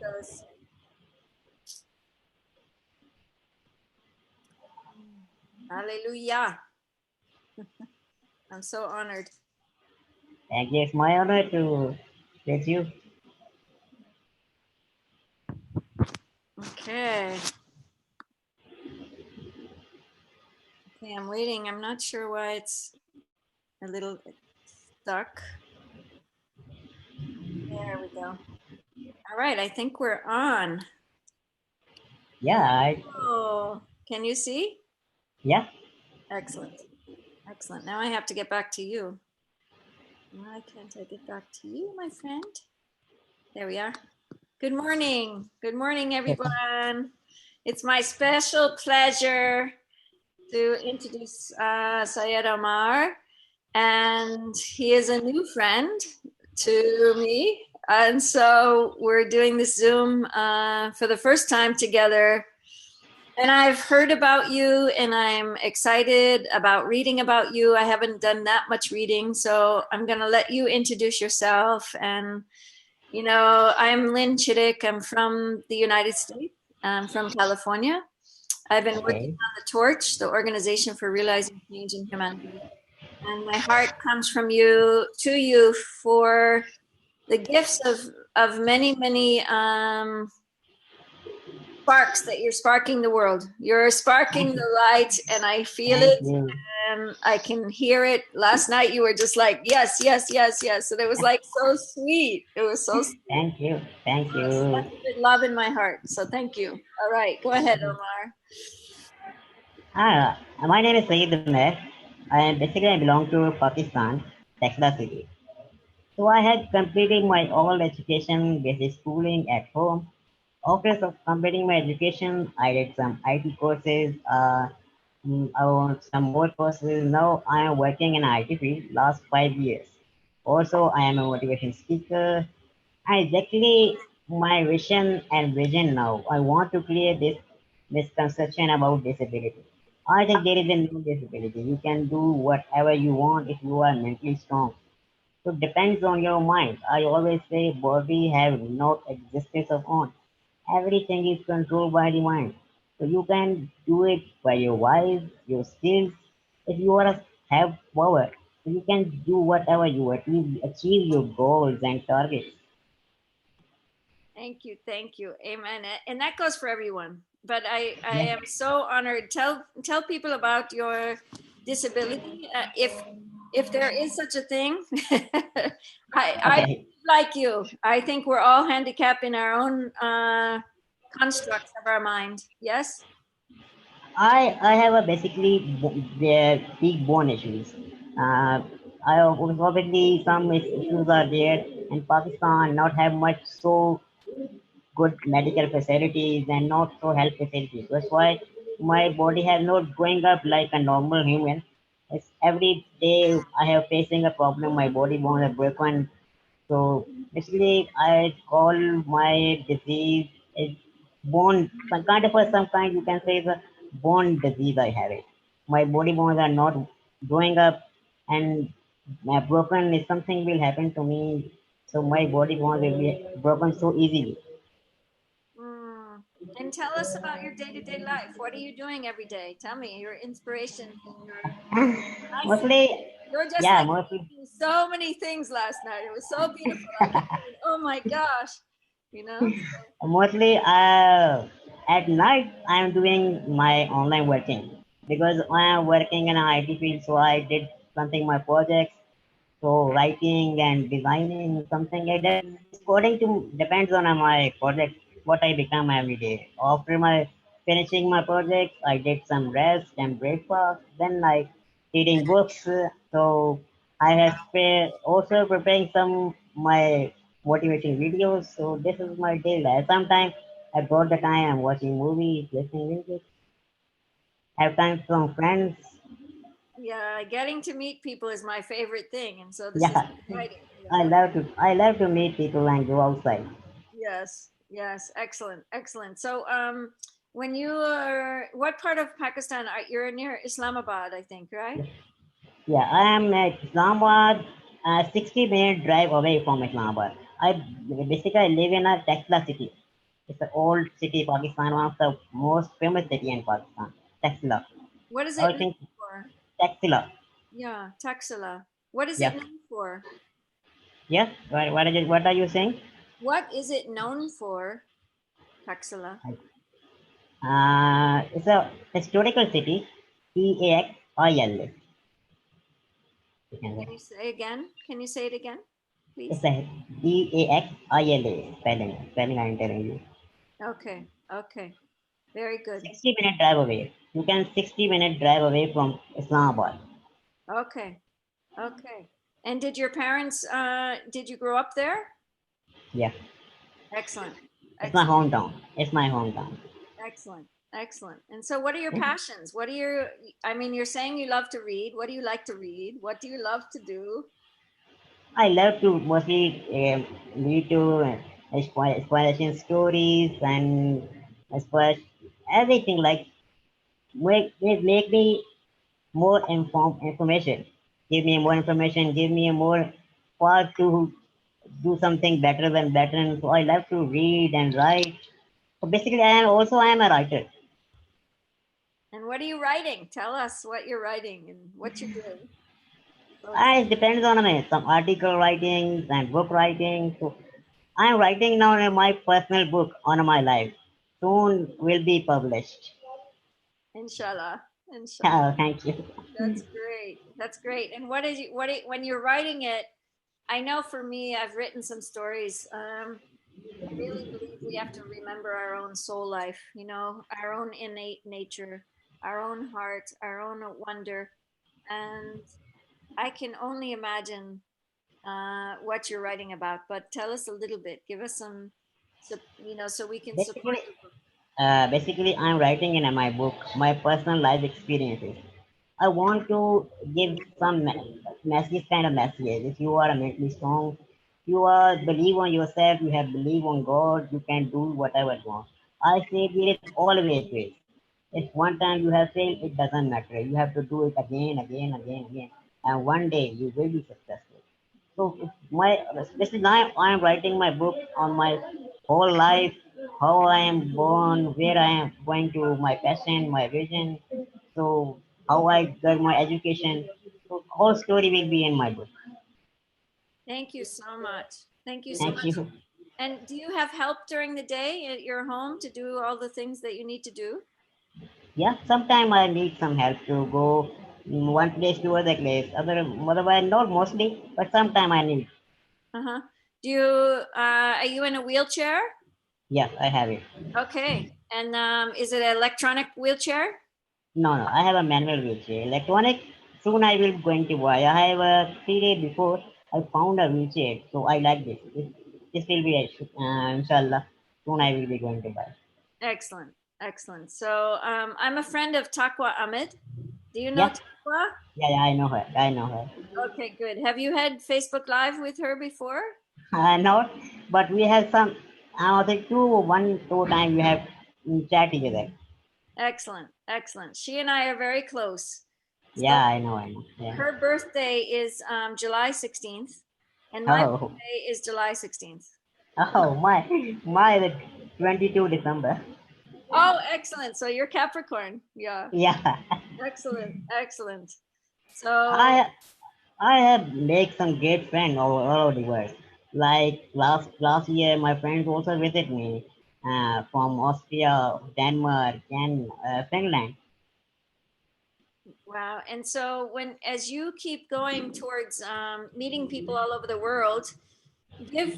those. Hallelujah. I'm so honored. Thank you. It's my honor to meet you. Okay. Okay, I'm waiting. I'm not sure why it's a little stuck. There we go. All right, I think we're on. Yeah, Oh, can you see? yeah. Excellent. Excellent. Now I have to get back to you. Why can't I get back to you, my friend? There we are. Good morning. Good morning, everyone. It's my special pleasure to introduce Syed Omar. And he is a new friend to me. And so we're doing this Zoom for the first time together. And I've heard about you and I'm excited about reading about you. I haven't done that much reading, so I'm going to let you introduce yourself. And, you know, I'm Lynn Chittick. I'm from the United States. I'm from California. I've been working Okay. on the Torch, the Organization for Realizing Change in Humanity. And my heart comes from you to you for the gifts of many sparks that you're sparking the world. You're sparking the light, and I feel Thank it, you. and I can hear it. Last night you were just like, yes, yes, yes, yes. And it was like so sweet. It was so sweet. Thank you. Thank you. Such good love in my heart. So thank you. All right, go ahead, Omar. My name is Syed Omair. I belong to Pakistan, Taxila city. So I had completed my all education, basic schooling at home. After completing my education, I did some IT courses. I want some more courses. Now I am working in IT field last 5 years. Also, I am a motivation speaker. Exactly my vision and vision now. I want to clear this misconception about disability. I think there is a no disability. You can do whatever you want if you are mentally strong. So it depends on your mind. I always say body have no existence of own. Everything is controlled by the mind. So you can do it by your voice, your skills. If you are have power, so you can do whatever you achieve your goals and targets. Thank you, thank you, amen. And that goes for everyone. But I Yeah. am so honored. Tell people about your disability, if there is such a thing. I Okay. like you. I think we're all handicapped in our own constructs of our mind. Yes. I have a basically the big bone issues. Uh, obviously some issues are there, and Pakistan not have much so good medical facilities and not so health facilities. That's why my body has not growing up like a normal human. It's every day I have facing a problem. My body bones are broken. So basically, I call my disease is bone, some kind you can say the bone disease. I have it. My body bones are not growing up, and my broken is something will happen to me. So my body bones will be broken so easily. Mm. And tell us about your day-to-day life. What are you doing every day? Tell me your inspirations and your. I see Mostly, you were just yeah, like mostly, making so many things last night. It was so beautiful. I kept going, oh my gosh, you know? mostly, at night I am doing my online working because I am working in an IT field. So I did something my projects, so writing and designing something like that. According to depends on my project what I become every day. After my finishing my project, I did some rest and breakfast. Then I reading books. So I have also preparing some my motivating videos. So this is my daily life. Sometimes I got the time I'm watching movies, listening music, have time with some friends. Yeah, getting to meet people is my favorite thing. And so this is Yeah, exciting. I love to meet people and go outside. Yes, yes, excellent, excellent. So, when you are, what part of Pakistan are you're near Islamabad, I think, right? Yeah, I am at Islamabad, 60-minute drive away from Islamabad. I basically live in a Taxila city. It's an old city, Pakistan, one of the most famous city in Pakistan. Taxila. What is I it known think for? Taxila. Yeah, Taxila. What is it Yeah. known for? Yes. What are you saying? What is it known for, Taxila? It's a historical city. Taxil. You can Can say. you say again? Can you say it again, It's please? a Taxila spelling I'm telling you. Okay, okay. Very good. 60-minute drive away. You can 60-minute drive away from Islamabad. Okay, okay. And did your parents, did you grow up there? Yeah. Excellent, It's my excellent, hometown. It's my hometown. excellent, excellent. And so, what are your passions? What are your, I mean, you're saying you love to read. What do you like to read? What do you love to do? I love to mostly read to inspiration stories and inspire everything like make me more information. Give me more information. Give me a more part to do something better than better. And so I love to read and write. So basically, I am a writer. And what are you writing? Tell us what you're writing and what you're doing. So It depends on some article writings and book writing. So I'm writing now my personal book on my life. Soon will be published. inshallah, inshallah. Oh, thank you. That's great. That's great. And what is you, when you're writing it, I know for me, I've written some stories. I really believe we have to remember our own soul life, you know, our own innate nature, our own heart, our own wonder. And I can only imagine what you're writing about, but tell us a little bit. Give us some, you know, so we can support Basically, the book. I'm writing in my book my personal life experiences. I want to give some message, kind of message. If you are mentally strong, you are believe on yourself, you have believe on God, you can do whatever you want. I say there is always ways. If one time you have failed, it doesn't matter. You have to do it again, again, again, again, and one day you will be successful. So my especially now I am writing my book on my whole life, how I am born, where I am going to, my passion, my vision. So how I got my education. So whole story will be in my book. Thank you so much. Thank you so Thank much. you. And do you have help during the day at your home to do all the things that you need to do? Yeah, sometime I need some help to go one place to other place. Otherwise not mostly, but sometime I need. Uh-huh. Do you are you in a wheelchair? Yes, I have it. Okay. And is it an electronic wheelchair? No, no, I have a manual wheelchair. Electronic, soon I will going to buy. I have 3 days before I found a wheelchair, so I like this. This will be, inshallah, soon I will be going to buy. Excellent. Excellent. So I'm a friend of Taqwa Ahmed. Do you know Yeah, Taqwa? yeah, I know her. I know her. Okay, good. Have you had Facebook Live with her before? Not, but we have some, I think two time we have chat together. Excellent. Excellent. She and I are very close. So Yeah, I know. Yeah. her birthday is July 16th, and my Oh, birthday is July 16th. oh, my, the 22 December. Oh, excellent. So you're Capricorn. Yeah. Yeah, Excellent. Excellent. So, I I have make some great friends all over the world. Like last year, my friends also visit me from Austria, Denmark, and Finland. wow. And so as you keep going towards meeting people all over the world, give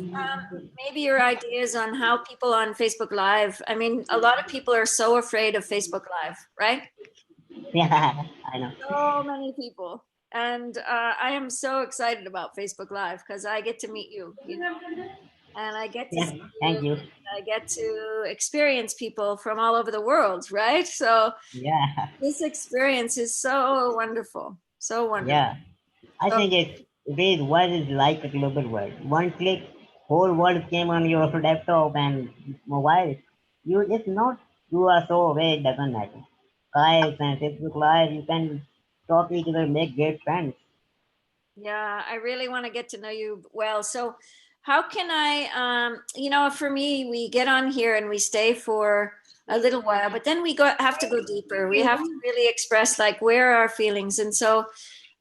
maybe your ideas on how people on Facebook Live. I mean, a lot of people are so afraid of Facebook Live, right? Yeah, I know. So many people. And I am so excited about Facebook Live because I get to meet you, you know, and I get to Yeah, see you. thank you. I get to experience people from all over the world, right? So Yeah, this experience is so wonderful, so wonderful. yeah. I So think it is what is like a global world. One click, whole world came on your laptop and mobile. You it's not you are so away. It doesn't matter. Guys and Facebook Live, you can talk each other, make great friends. yeah, I really want to get to know you well. So how can I, for me, we get on here and we stay for a little while, but then have to go deeper. We have to really express like where are our feelings. And so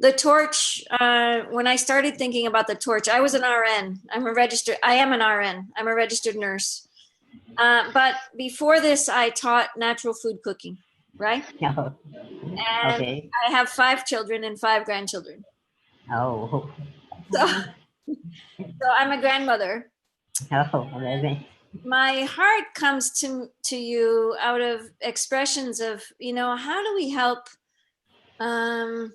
the torch, when I started thinking about the torch, I was an RN. I am an RN. I'm a registered nurse. But before this, I taught natural food cooking, right? Oh, And okay. I have 5 children and 5 grandchildren. Oh, So, so I'm a grandmother. oh, amazing. My heart comes to you out of expressions of, how do we help? Um,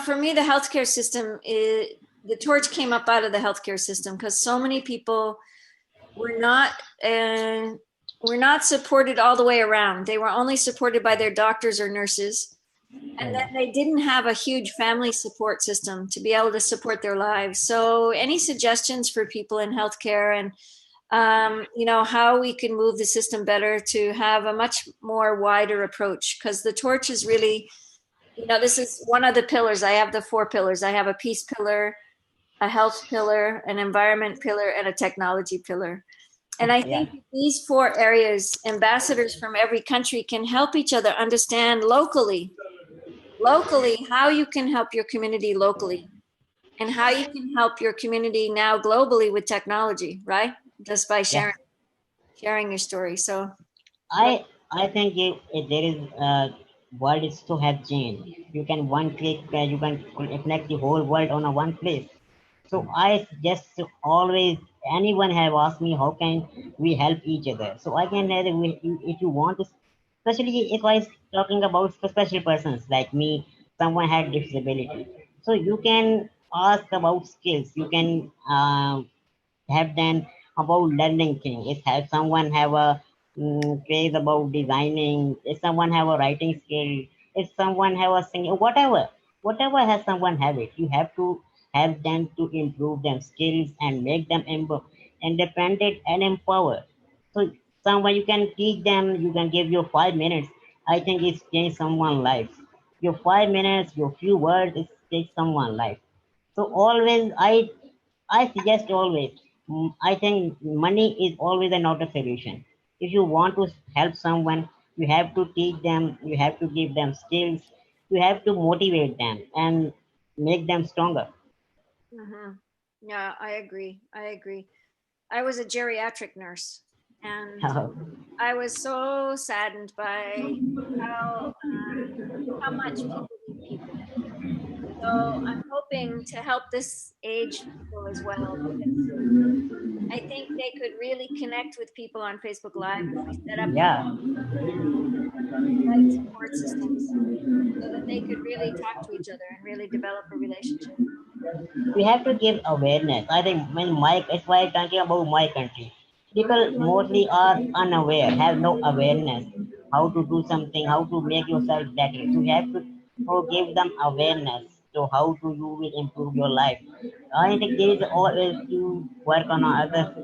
for me, the healthcare system the torch came up out of the healthcare system because so many people were not supported all the way around. They were only supported by their doctors or nurses. And then they didn't have a huge family support system to be able to support their lives. So any suggestions for people in healthcare and, how we can move the system better to have a much more wider approach? Because the torch is really, this is one of the pillars. I have the 4 pillars. I have a peace pillar, a health pillar, an environment pillar, and a technology pillar. And I Yeah, think these 4 areas, ambassadors from every country can help each other understand locally how you can help your community locally and how you can help your community now globally with technology, right? Just by yeah. sharing your story. So I think if there is world is to have changed. You can one click, you can connect the whole world on a one place. So I just always anyone have asked me how can we help each other. So I can if you want to, especially if I was talking about special persons like me, someone had disability. So you can ask about skills. You can have them about learning things. If have someone have a craze about designing, if someone have a writing skill, if someone have a singing, whatever has someone have it, you have to help them to improve them skills and make them independent and empowered. So someone you can teach them, you can give your 5 minutes. I think it's change someone's life. Your 5 minutes, your few words, it takes someone's life. So always I suggest always, I think money is always not a solution. If you want to help someone, you have to teach them, you have to give them skills, you have to motivate them and make them stronger. mhm. Yeah, I agree. I was a geriatric nurse, and I was so saddened by how much people need people. So I'm hoping to help this age people as well, because I think they could really connect with people on Facebook Live if we set up Yeah, the right support systems so that they could really talk to each other and really develop a relationship. we have to give awareness. I think when it's why I'm talking about my country. People mostly are unaware, have no awareness how to do something, how to make yourself better. So you have to give them awareness to how to you will improve your life. I think there is always to work on other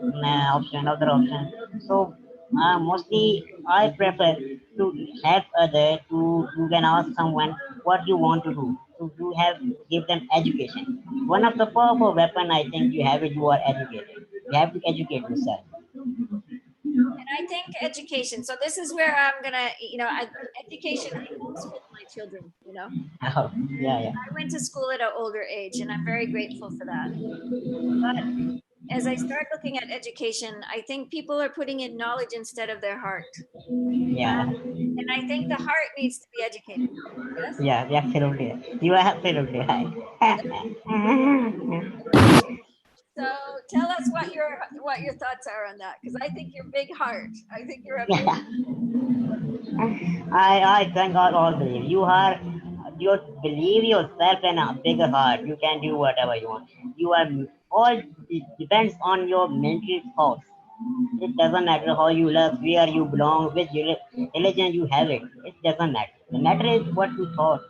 option. So mostly I prefer to help other to you can ask someone what you want to do. So you have give them education. One of the powerful weapon I think you have it you are educated. You have to educate yourself. And I think education. So this is where I'm gonna, education. I homeschool my children. Oh, yeah, yeah. I went to school at an older age, and I'm very grateful for that. But as I start looking at education, I think people are putting in knowledge instead of their heart. Yeah, And I think the heart needs to be educated. Yes? yeah, absolutely. You are absolutely right. So tell us what your thoughts are on that, because I think you're big heart. I think you're a big. Yeah. I thank God all believe. You believe yourself in a bigger heart. You can do whatever you want. You are all it depends on your mental thoughts. It doesn't matter how you love, where you belong, which religion you have it. It doesn't matter. The matter is what you thought,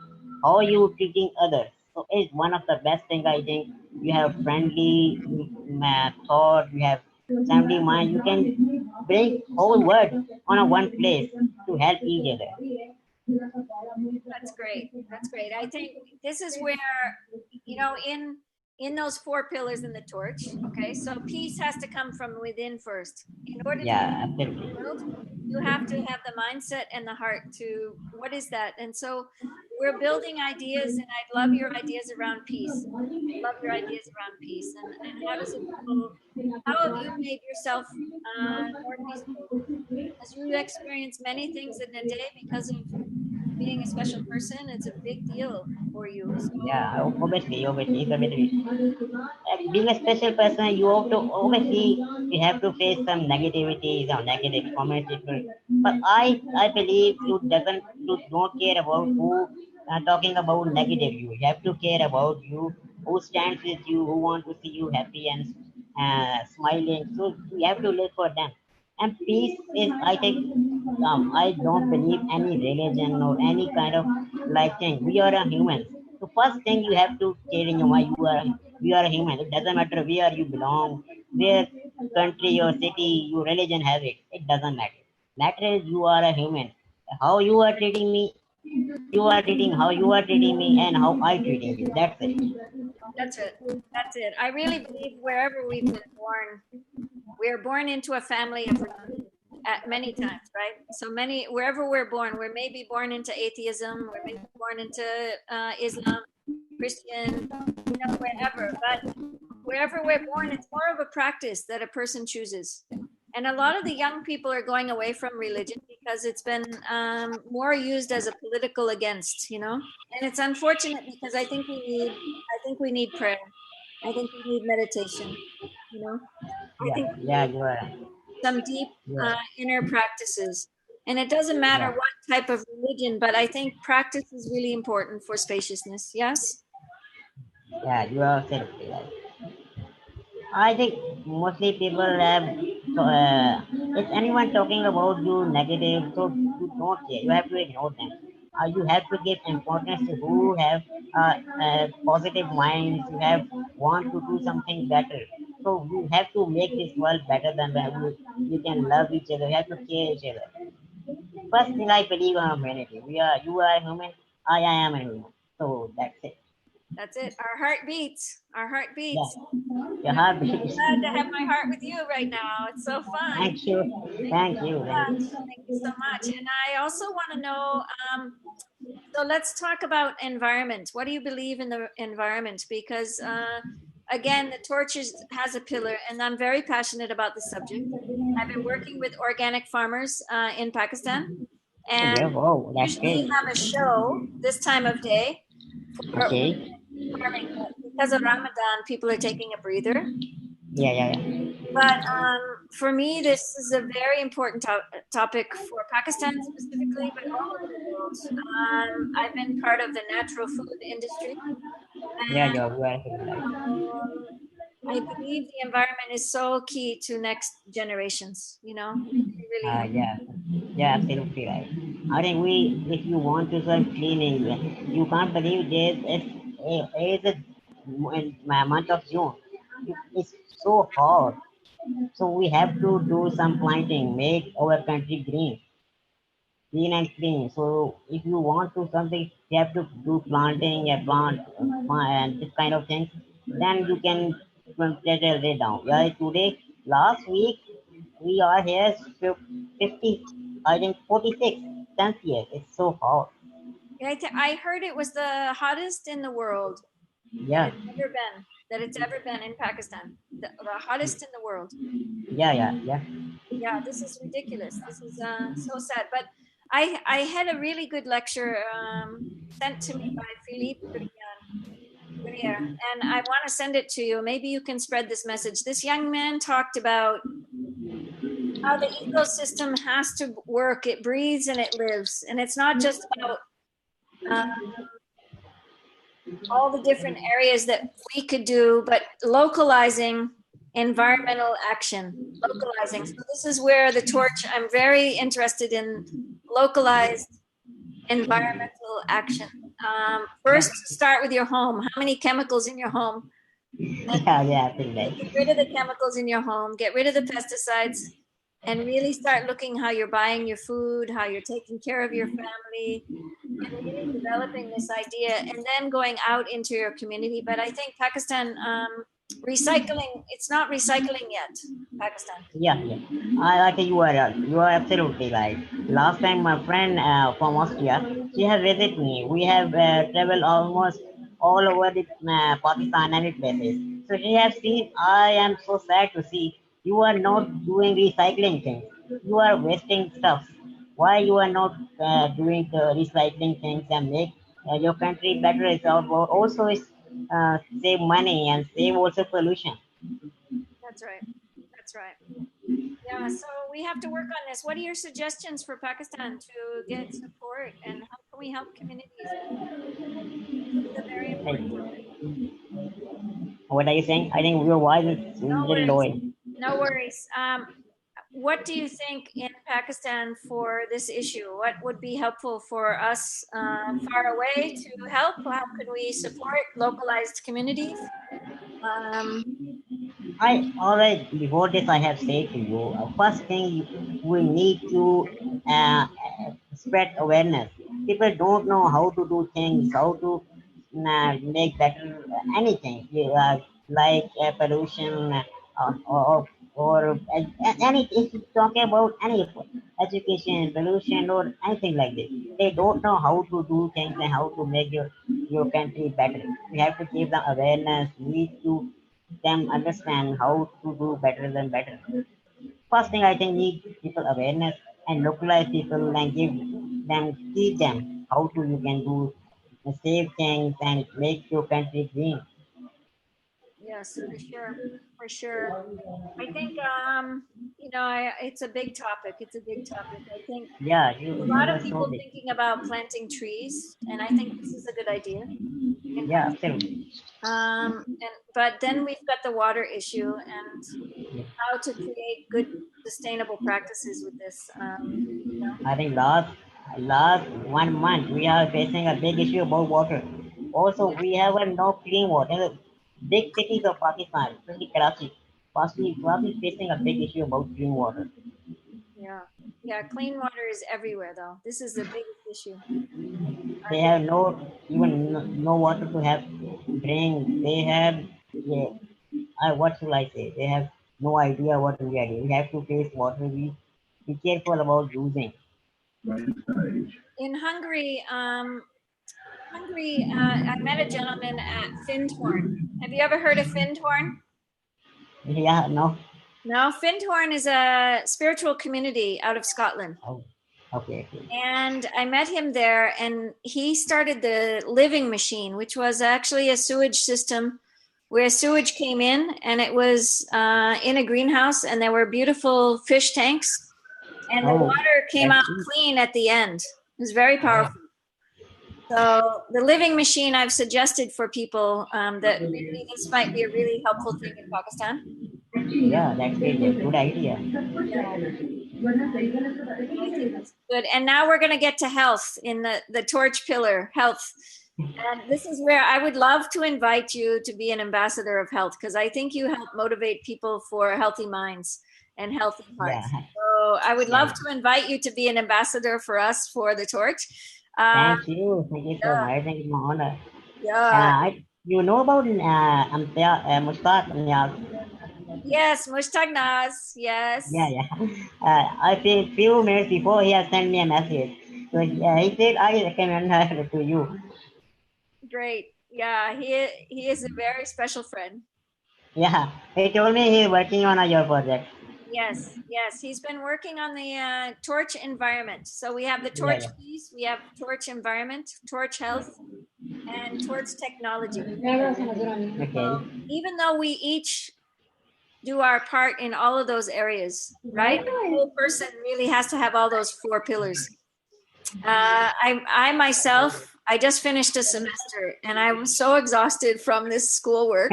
how you treating others. So it's one of the best thing I think. You have friendly thought, you have family mind. You can bring whole world on a one place to help each other. That's great. That's great. I think this is where, in in those 4 pillars in the torch. Okay, so peace has to come from within first. In order to Yeah, change absolutely. the world, you have to have the mindset and the heart to what is that? And so we're building ideas, and I love your ideas around peace. I love your ideas around peace. And how does it feel? How have you made yourself more peaceful? As you experience many things in a day because of being a special person, it's a big deal for you. So Yeah, obviously, it's a very, being a special person, you have to obviously you have to face some negativities or negative comments. But I believe you don't care about who talking about negative you. You have to care about you, who stands with you, who want to see you happy and smiling. So you have to live for them. And peace is, I think, I don't believe any religion or any kind of like thing. We are a human. The first thing you have to care in your mind, you are a human. It doesn't matter where you belong, where country or city, your religion has it. It doesn't matter. Matter is you are a human. How you are treating me, how you are treating me, and how I treating you. That's it. that's it. That's it. I really believe wherever we've been born, we're born into a family of religion at many times, right? So many, wherever we're born, we're maybe born into atheism, we're maybe born into Islam, Christian, wherever. But wherever we're born, it's more of a practice that a person chooses. And a lot of the young people are going away from religion because it's been more used as a political against, and it's unfortunate because I think we need prayer. I think we need meditation. I Yeah, think we yeah, need you are. some deep You are. inner practices. And it doesn't matter Yeah, what type of religion, but I think practice is really important for spaciousness. Yes? yeah, you are absolutely right. I think mostly people have. If anyone talking about you negative, so you don't care. You have to ignore them. You have to give importance to who have positive minds. You have want to do something better. So you have to make this world better than that. You can love each other. You have to care each other. First thing I believe in humanity. You are a human. I am a human. So that's it. That's it. Our heart beats. Our heart Yeah. beats. Your I'm heart really beats. glad to have my heart with you right now. It's so fun. Thank you. Thank you Thank so you. Thank much. you. Thank you so much. And I also want to know, so let's talk about environment. What do you believe in the environment? Because again, the torch has a pillar, and I'm very passionate about the subject. I've been working with organic farmers in Pakistan, and Yeah, wow, that's usually great. have a show this time of day for Okay. farming. But because of Ramadan, people are taking a breather. Yeah, yeah, yeah. But for me, this is a very important topic for Pakistan specifically, but all over the world. I've been part of the natural food industry, Yeah, and you're right. I believe the environment is so key to next generations. Really, really Yeah, yeah, absolutely right. I think if you want to serve cleaning, you can't believe there's a month of June. It's so hot. So we have to do some planting, make our country clean and clean. So if you want to something, you have to do planting, and this kind of things. Then you can get a lay down. Yeah, today, last week, we are here 50, I think 46 Celsius. It's so hot. I heard it was the hottest in the world that Yeah, it's ever been. That it's ever been in Pakistan. The hottest in the world. yeah, yeah, yeah. Yeah, this is ridiculous. This is so sad. But I had a really good lecture sent to me by Philippe Briere, and I want to send it to you. Maybe you can spread this message. This young man talked about how the ecosystem has to work. It breathes and it lives, and it's not just about uh, all the different areas that we could do, but localizing environmental action, localizing. So this is where the torch, I'm very interested in localized environmental action. First, start with your home. How many chemicals in your home? And Yeah, yeah, I think that. get rid of the chemicals in your home. Get rid of the pesticides. and really start looking how you're buying your food, how you're taking care of your family, and really developing this idea and then going out into your community. But I think Pakistan, recycling, it's not recycling yet, Pakistan. Yeah, yeah. I think you are absolutely right. Last time my friend from Austria, she has visited me. We have traveled almost all over the Pakistan and its places. So she has seen. I am so sad to see you are not doing recycling things. You are wasting stuff. Why you are not doing the recycling things and make your country better? It's also save money and save also pollution. That's right. That's right. Yeah, so we have to work on this. What are your suggestions for Pakistan to get support, and how can we help communities? This is a very Like, important topic. what are you saying? I think your voice is a No little worries. low. No worries. What do you think in Pakistan for this issue? What would be helpful for us far away to help? How can we support localized communities? Um, I already before this I have said to you. First thing we need to spread awareness. People don't know how to do things, how to make better anything like pollution or any. If you talking about any education, pollution, or anything like this, they don't know how to do things and how to make your country better. We have to give them awareness. We need to them understand how to do better than better. First thing I think need people awareness and localize people and give them teach them how to you can do save things and make your country green. yes, for sure, for sure. I think it's a big topic. It's a big topic. I think Yeah, a you lot of are so people big. thinking about planting trees, and I think this is a good idea in Yeah, Pakistan. absolutely. But then we've got the water issue and Yeah. how to create good sustainable practices with this. I think last 1 month we are facing a big issue about water. Also, we have a no clean water. Big cities of Pakistan, especially Karachi is facing a big issue about clean water. Yeah, yeah. Clean water is everywhere, though. This is the biggest issue. They I think. have no water to have drink. They have yeah, what should I say? They have no idea what we are doing. We have to taste water. We be careful about using. In Hungary, I met a gentleman at Findhorn. Have you ever heard of Findhorn? Yeah, no. No, Findhorn is a spiritual community out of Scotland. Oh, okay, okay. And I met him there, and he started the living machine, which was actually a sewage system where sewage came in, and it was in a greenhouse, and there were beautiful fish tanks, and the Oh, water came that's out good. clean at the end. It was very Oh, powerful. So the living machine I've suggested for people that maybe this might be a really helpful thing in Pakistan. yeah, that's great. Yeah, good idea. Yeah, I think this is good. And now we're going to get to health in the torch pillar, health. And this is where I would love to invite you to be an ambassador of health because I think you help motivate people for healthy minds and healthy Yeah, hearts. So I would yeah, love yeah. to invite you to be an ambassador for us for the torch. Uh, Thank you. Thank you so yeah, much. Thank you, my honor. yeah. You know about Mustaq Niyaz? Yes, Mushtagnaz. Yeah, Yes. yeah. I think few minutes before he has sent me a message. So he said I recommend her to you. Great. Yeah, he is a very special friend. Yeah, he told me he's working on your project. Yes, yes. He's been working on the torch environment. So we have the Yeah, torch yeah. piece, we have torch environment, torch health, and torch technology. Okay. Even though we each do our part in all of those areas, right? A whole person really has to have all those four pillars. I myself, I just finished a semester and I was so exhausted from this schoolwork.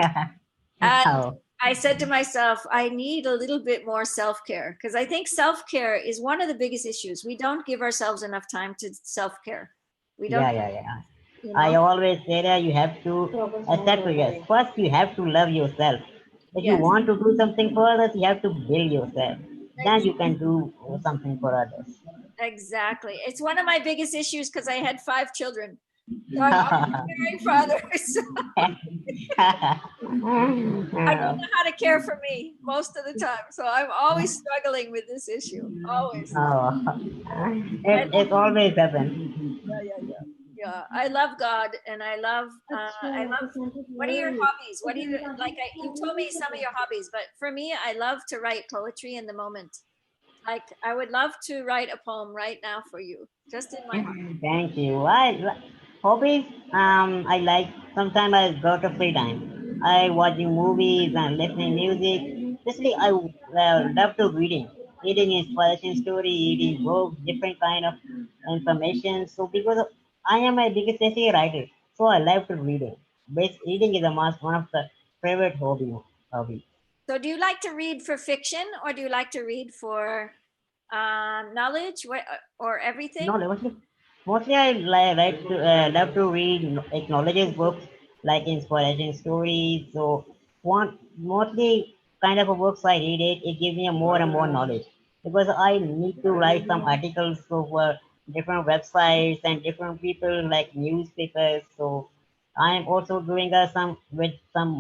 And Oh, I said to myself, I need a little bit more self care because I think self care is one of the biggest issues. We don't give ourselves enough time to self care. We don't, yeah, yeah, yeah. you I know? always say that you have to accept yourself. First, you have to love yourself. If you Yes, want to do something for others, you have to build yourself. then you can do something for others. Exactly. It's one of my biggest issues because I had 5 children. So I'm always caring for others. I don't know how to care for me most of the time. So I'm always struggling with this issue. Always. Oh, I it love, always happens. yeah. I love God and I love, what are your hobbies? What do you like? You told me some of your hobbies, but for me, I love to write poetry in the moment. Like I would love to write a poem right now for you, just in my heart. Thank you. Hobbies. I like. Sometimes I go to free time. I watching movies and listening music. Basically, I love to reading. Reading inspiration story, reading books, different kind of information. So because I am a biggest essay writer, so I love to reading. Reading is a must. One of the favorite hobby. So, do you like to read for fiction, or do you like to read for knowledge, or No, everything? mostly I love to read acknowledges books like inspiration stories. So one mostly kind of a books I read it gives me a more and more knowledge because I need to write some articles for different websites and different people like newspapers. So I am also doing some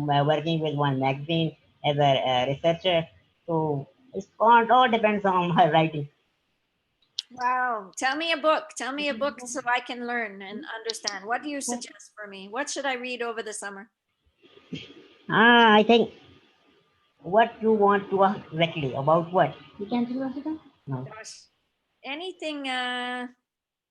working with one magazine as a researcher. So all depends on my writing. Wow. Tell me a book. Tell me a book so I can learn and understand. What do you suggest for me? What should I read over the summer? I think what you want to ask exactly about what? You can do it. No. Gosh, anything. My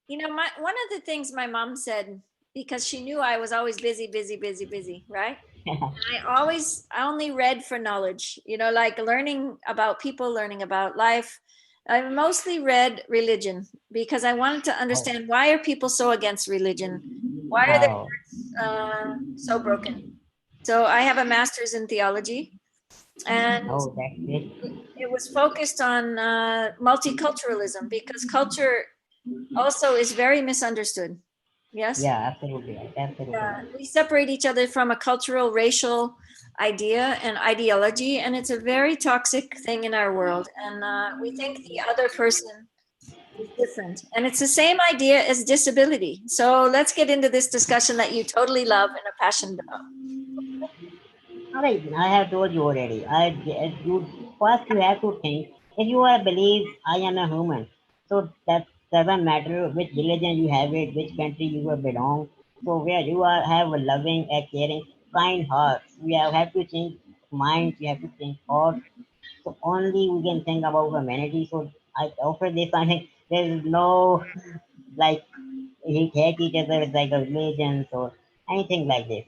one of the things my mom said, because she knew I was always busy, busy, busy, busy, right? I only read for knowledge, like learning about people, learning about life. I mostly read religion because I wanted to Oh, understand, why are people so against religion? Why are their oh, hearts so broken? So I have a master's in theology, and oh, that's it. it was focused on multiculturalism because culture also is very misunderstood. Yes. Yeah, absolutely, right, absolutely. Yeah, we separate each other from a cultural, racial idea and ideology, and it's a very toxic thing in our world. And we think the other person is different, and it's the same idea as disability. So let's get into this discussion that you totally love and are passionate about. All right, I have told you already. You first you have to think if you are believe I am a human. So that doesn't matter which religion you have it, which country you belong. So where you are have a loving, a caring, kind heart. We have to change minds. We have to change thoughts. So only we can think about humanity. So I offer this. I think there is no like he hate each other like a religion or anything like this.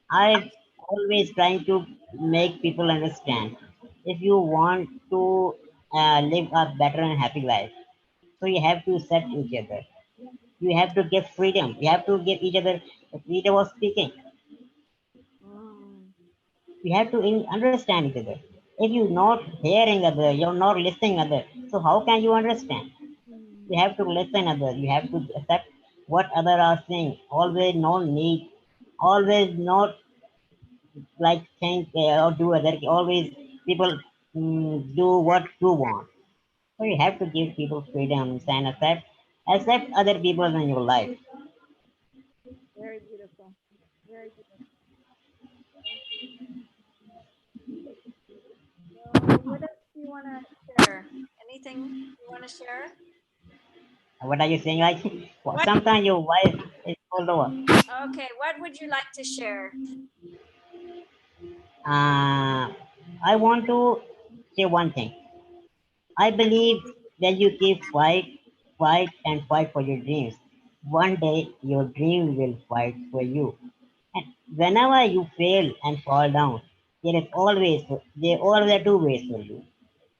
I always trying to make people understand. If you want to live a better and happy life, so you have to accept each other. You have to give freedom. You have to give each other freedom of speaking. Mm. You have to understand each other. If you're not hearing other, you're not listening other. So how can you understand? You have to listen other. You have to accept what other are saying. Always no need. Always not like think or do other. Always people do what you want. So you have to give people freedom and accept other people in your life. Very beautiful. Very beautiful. Thank you. So, what else do you want to share? Anything you want to share? What are you saying? Like What? sometimes your voice is all over. Okay. What would you like to share? I want to say one thing. I believe that you keep and fight for your dreams. One day your dream will fight for you. And whenever you fail and fall down, there always are two ways for you.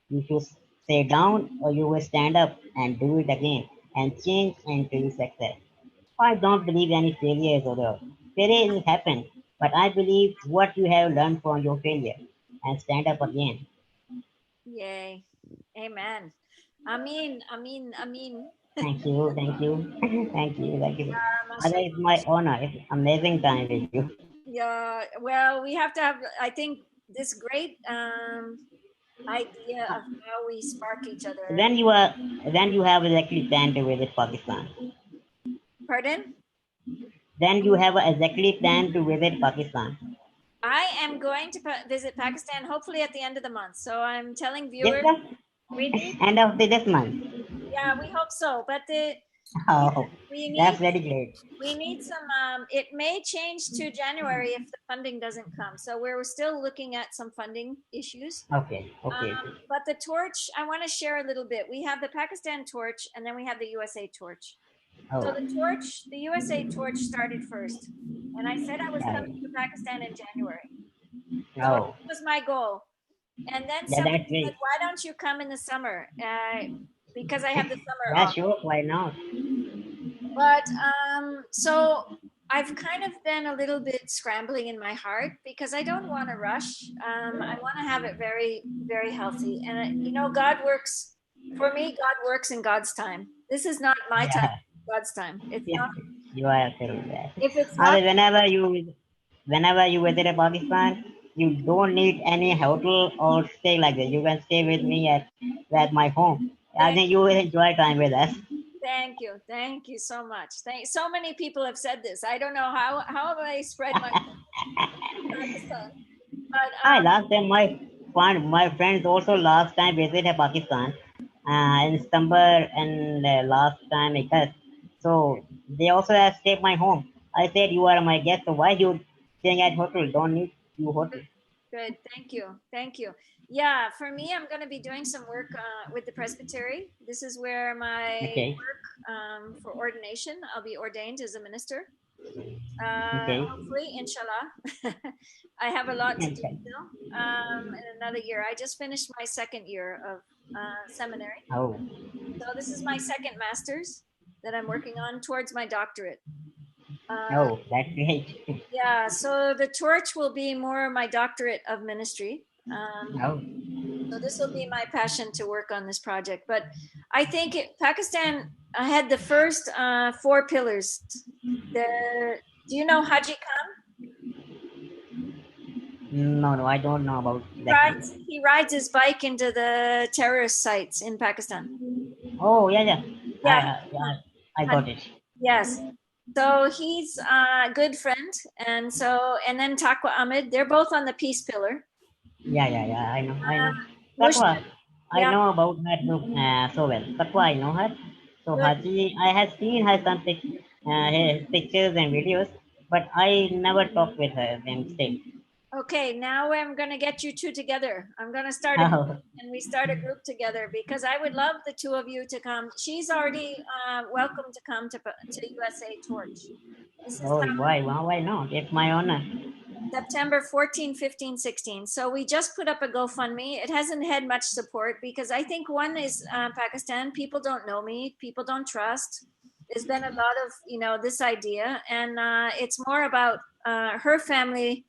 You should stay down or you will stand up and do it again and change into success. I don't believe any failures or the failures happen, but I believe what you have learned from your failure and stand up again. Yay. Amen. Amin. Amin. Amin. Thank you, thank you, thank you. Mashallah. It's my honor. It's amazing time with you. Yeah. Well, we have to have, I think, this great idea of how we spark each other. Then you have exactly planned to visit Pakistan. Pardon? Then you have exactly planned to visit Pakistan. I am going to visit Pakistan hopefully at the end of the month. So I'm telling This viewers, month, we need, end of this month. yeah, we hope so. But Oh, we that's need very great. we need some it may change to January if the funding doesn't come, so we're still looking at some funding issues. Okay, okay. But the torch, I want to share a little bit. We have the Pakistan torch and then we have the USA torch. So Oh, the torch, the USA torch started first, and I said I was yeah. coming to Pakistan in January, so Oh, that was my goal. And then yeah, somebody that's said, great. why don't you come in the summer, because I have the summer Yeah, off. sure, why not? But so I've kind of been a little bit scrambling in my heart because I don't want to rush. I want to have it very, very healthy. And, God works for me, God works in God's time. This is not my time, Yeah, God's time. It's yeah, not, you are absolutely right. if it's not, Whenever you visit Pakistan, you don't need any hotel or stay like that. You can stay with me at my home. I thank, think you will enjoy time with us. thank you. Thank you so much. So many people have said this. I don't know how have I spread my Pakistan. But I last time my friends also last time visited Pakistan in September and last time because so they also have stayed my home. I said you are my guest, so why you staying at hotel? Don't need you hotel. good. Thank you. Thank you. Yeah, for me, I'm going to be doing some work with the presbytery. This is where my Okay, work for ordination. I'll be ordained as a minister. okay. Hopefully, inshallah. I have a lot to do Okay. still in another year. I just finished my second year of seminary. Oh, So this is my second master's that I'm working on towards my doctorate. Uh, oh, that's great. yeah, so the torch will be more my doctorate of ministry. Oh, So this will be my passion to work on this project. But I think Pakistan had the first four pillars. Do you know Haji Khan? no, no, I don't know about He that. rides, he rides his bike into the terrorist sites in Pakistan. Oh, yeah, yeah. Yeah, I got it. yes. So he's a good friend, and then Taqwa Ahmed. They're both on the peace pillar. Yeah, yeah, yeah. I know. Mushtaq, Katwa, I yeah, know about her group so well. Katwa, I know her. So good. Haji, I have seen her his pictures and videos, but I never talked with her them still. Okay, now I'm going to get you two together. I'm going to start a group, Oh, and we start a group together because I would love the two of you to come. She's already welcome to come to USA Torch. This is oh, why not? It's my honor. September 14, 15, 16. So we just put up a GoFundMe. It hasn't had much support because I think one is Pakistan. People don't know me. People don't trust. There's been a lot of, this idea. And it's more about her family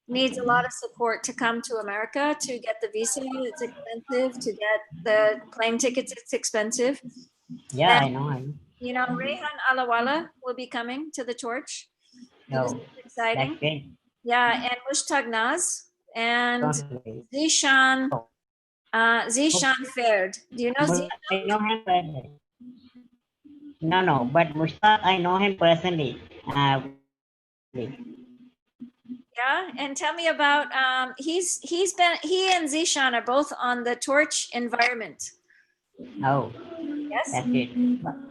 needs a lot of support to come to America to get the visa. It's expensive to get the plane tickets. It's expensive. Yeah, And, I know. I know. Rehan Alawala will be coming to the torch. So this Oh, is exciting. that's great. Yeah, and Mushtaq Naz and Don't Zishan, Oh, Zishan Fared. Do you know Zishan? I know him personally. No, no, but Mushtaq, I know him personally. Yeah, and tell me about he and Zishan are both on the Torch Environment. Oh, Yes. that's it.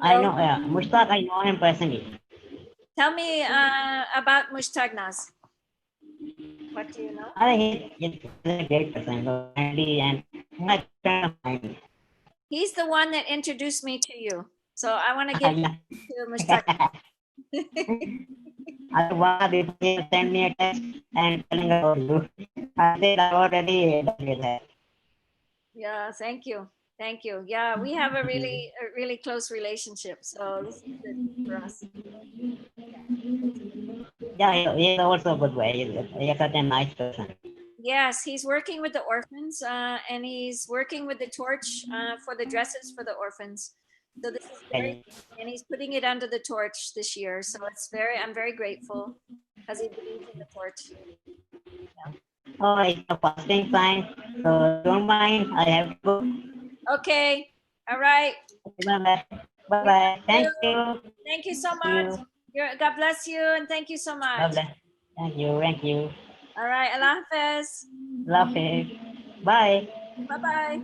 I So know Mushtaq. I know him personally. tell me about Mushtaq Naz. What do you know? I think he's a great person, friendly and not friend of mine. He's the one that introduced me to you. So I want to give Yeah. to Mushtaq. I was before he sent me a text and telling about you. I said I already done with her. Yeah, thank you. Thank you. Yeah, we have a really close relationship. So this is good for us. Yeah, he's also a good guy. He's such a nice person. Yes, he's working with the orphans, and he's working with the torch for the dresses for the orphans. So this is very, Okay. and he's putting it under the torch this year. So I'm very grateful because he believes in the torch. Yeah. Oh, it's a fasting sign. So don't mind. I have to go. Okay. All right. Bye bye. Bye We love bye. you. Thank you. Thank you so Thank much. you. God bless you and thank you so God much. bless. Thank you. Thank you. All right. Allah Hafiz. Love it. Bye. Bye bye.